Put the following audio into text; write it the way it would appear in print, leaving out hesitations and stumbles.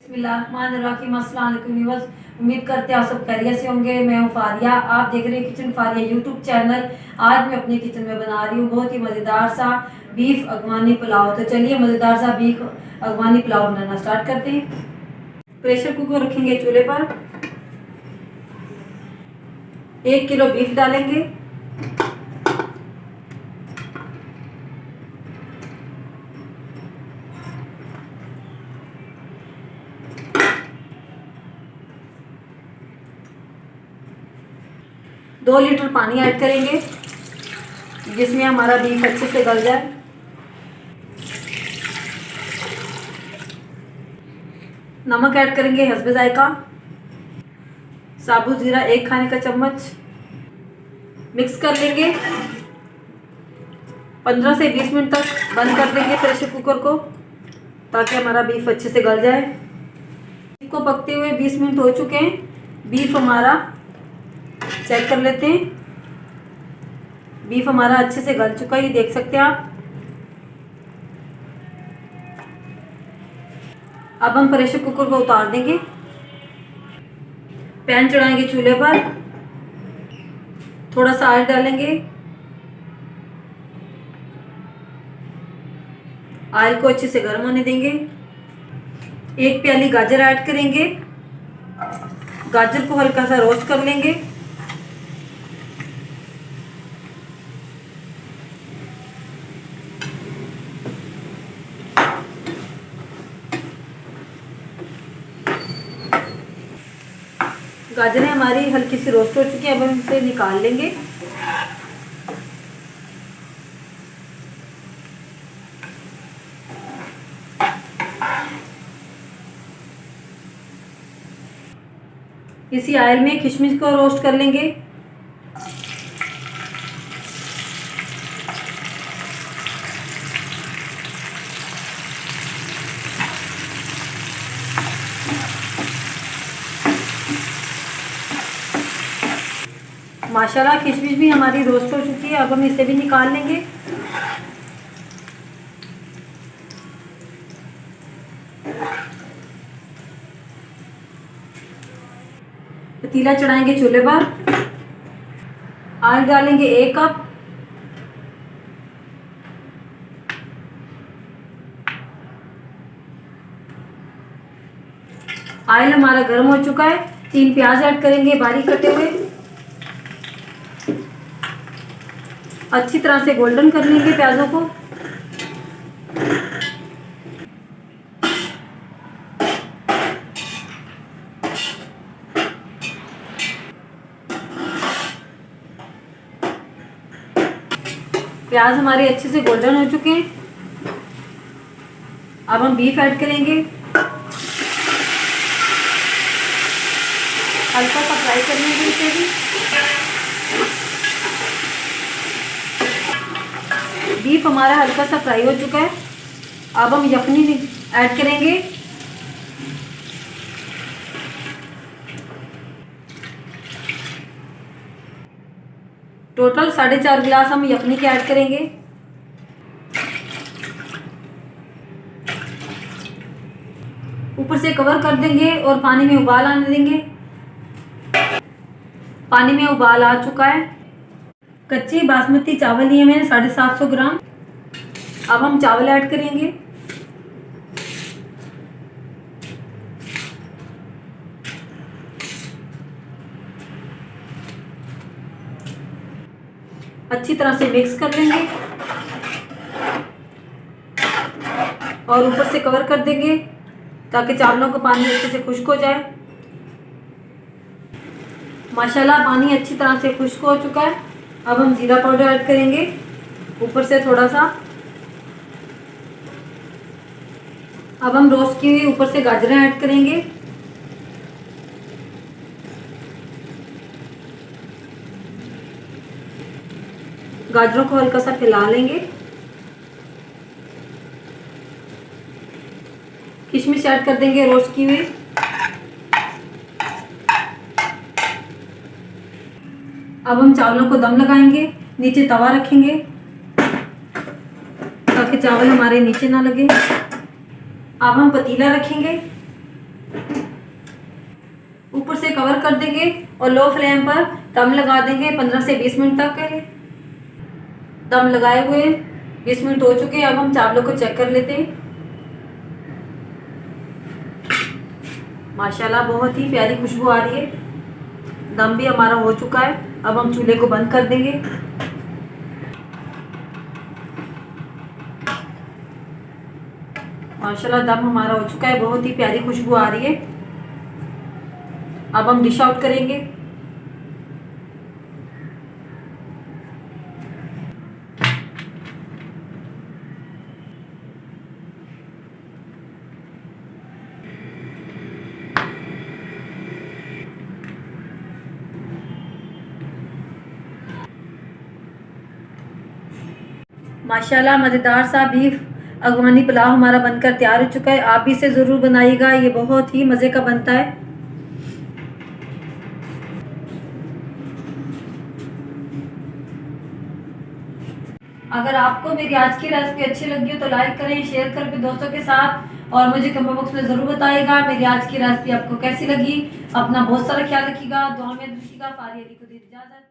बिस्मिल्लाहिर्रहमानिर्रहीम। अस्सलाम वालेकुम व्यूअर्स, उम्मीद करते हैं आप सब खैरियत से होंगे। मैं हूँ फारिया, आप देख रहे हैं किचन फारिया यूट्यूब चैनल। आज मैं अपने किचन में बना रही हूँ बहुत ही मज़ेदार सा बीफ अगवानी पुलाव। तो चलिए मज़ेदार सा बीफ अगवानी पुलाव बनाना स्टार्ट करते हैं। प्रेशर कुकर रखेंगे चूल्हे पर, 1 किलो बीफ डालेंगे। दो लीटर पानी ऐड करेंगे जिसमें हमारा बीफ अच्छे से गल जाए। नमक ऐड करेंगे हस्बे जायका। साबुत जीरा 1 खाने का चम्मच। मिक्स कर लेंगे। 15 से 20 मिनट तक बंद कर देंगे प्रेशर कुकर को ताकि हमारा बीफ अच्छे से गल जाए। बीफ को पकते हुए 20 मिनट हो चुके हैं। बीफ हमारा चेक कर लेते हैं। बीफ हमारा अच्छे से गल चुका है, ये देख सकते हैं आप। अब हम प्रेशर कुकर को उतार देंगे। पैन चढ़ाएंगे चूल्हे पर, थोड़ा सा ऑयल डालेंगे। ऑयल को अच्छे से गर्म होने देंगे। 1 प्याली गाजर ऐड करेंगे। गाजर को हल्का सा रोस्ट कर लेंगे। गाजरें हमारी हल्की सी रोस्ट हो चुकी है, अब हम इसे निकाल लेंगे। इसी ऑयल में किशमिश को रोस्ट कर लेंगे। माशाल्लाह किशमिश भी हमारी रोस्ट हो चुकी है, अब हम इसे भी निकाल लेंगे। पतीला चढ़ाएंगे चूल्हे पर। ऑयल डालेंगे 1 कप। ऑयल हमारा गर्म हो चुका है। 3 प्याज ऐड करेंगे बारीक कटे हुए। अच्छी तरह से गोल्डन कर लेंगे प्याजों को। प्याज हमारे अच्छे से गोल्डन हो चुके हैं। अब हम बीफ ऐड करेंगे। हल्का सा फ्राई कर लेंगे इसे भी। बीफ हमारा हल्का सा फ्राई हो चुका है। अब हम यखनी ऐड करेंगे। टोटल 4.5 गिलास हम यखनी के ऐड करेंगे। ऊपर से कवर कर देंगे और पानी में उबाल आने देंगे। पानी में उबाल आ चुका है। कच्चे बासमती चावल लिए मैंने 750 ग्राम। अब हम चावल ऐड करेंगे। अच्छी तरह से मिक्स कर लेंगे और ऊपर से कवर कर देंगे ताकि चावलों का पानी अच्छे से खुश्क हो जाए। माशाल्लाह पानी अच्छी तरह से खुश्क हो चुका है। अब हम जीरा पाउडर ऐड करेंगे ऊपर से थोड़ा सा। अब हम रोस्ट की हुई ऊपर से गाजरें ऐड करेंगे। गाजरों को हल्का सा फैला लेंगे। किशमिश ऐड कर देंगे रोस्ट की हुई। अब हम चावलों को दम लगाएंगे। नीचे तवा रखेंगे ताकि चावल हमारे नीचे ना लगे। अब हम पतीला रखेंगे। ऊपर से कवर कर देंगे और लो फ्लेम पर दम लगा देंगे 15 से 20 मिनट तक के लिए। दम लगाए हुए 20 मिनट हो चुके हैं। अब हम चावलों को चेक कर लेते हैं। माशाल्लाह बहुत ही प्यारी खुशबू आ रही है। दम भी हमारा हो चुका है। अब हम चूल्हे को बंद कर देंगे। माशाल्लाह दम हमारा हो चुका है। बहुत ही प्यारी खुशबू आ रही है। अब हम डिश आउट करेंगे। माशाल्लाह मज़ेदार सा बीफ अफगानी पुलाव हमारा बनकर तैयार हो चुका है। आप भी इसे ज़रूर बनाइएगा, ये बहुत ही मज़े का बनता है। अगर आपको मेरी आज की रेसिपी अच्छी लगी हो तो लाइक करें, शेयर करें अपने दोस्तों के साथ और मुझे कमेंट बॉक्स में ज़रूर बताइएगा मेरी आज की रेसिपी आपको कैसी लगी। अपना बहुत सारा ख्याल रखिएगा, दुआ में रखिएगा। फारिया अली को दी इजाज़त।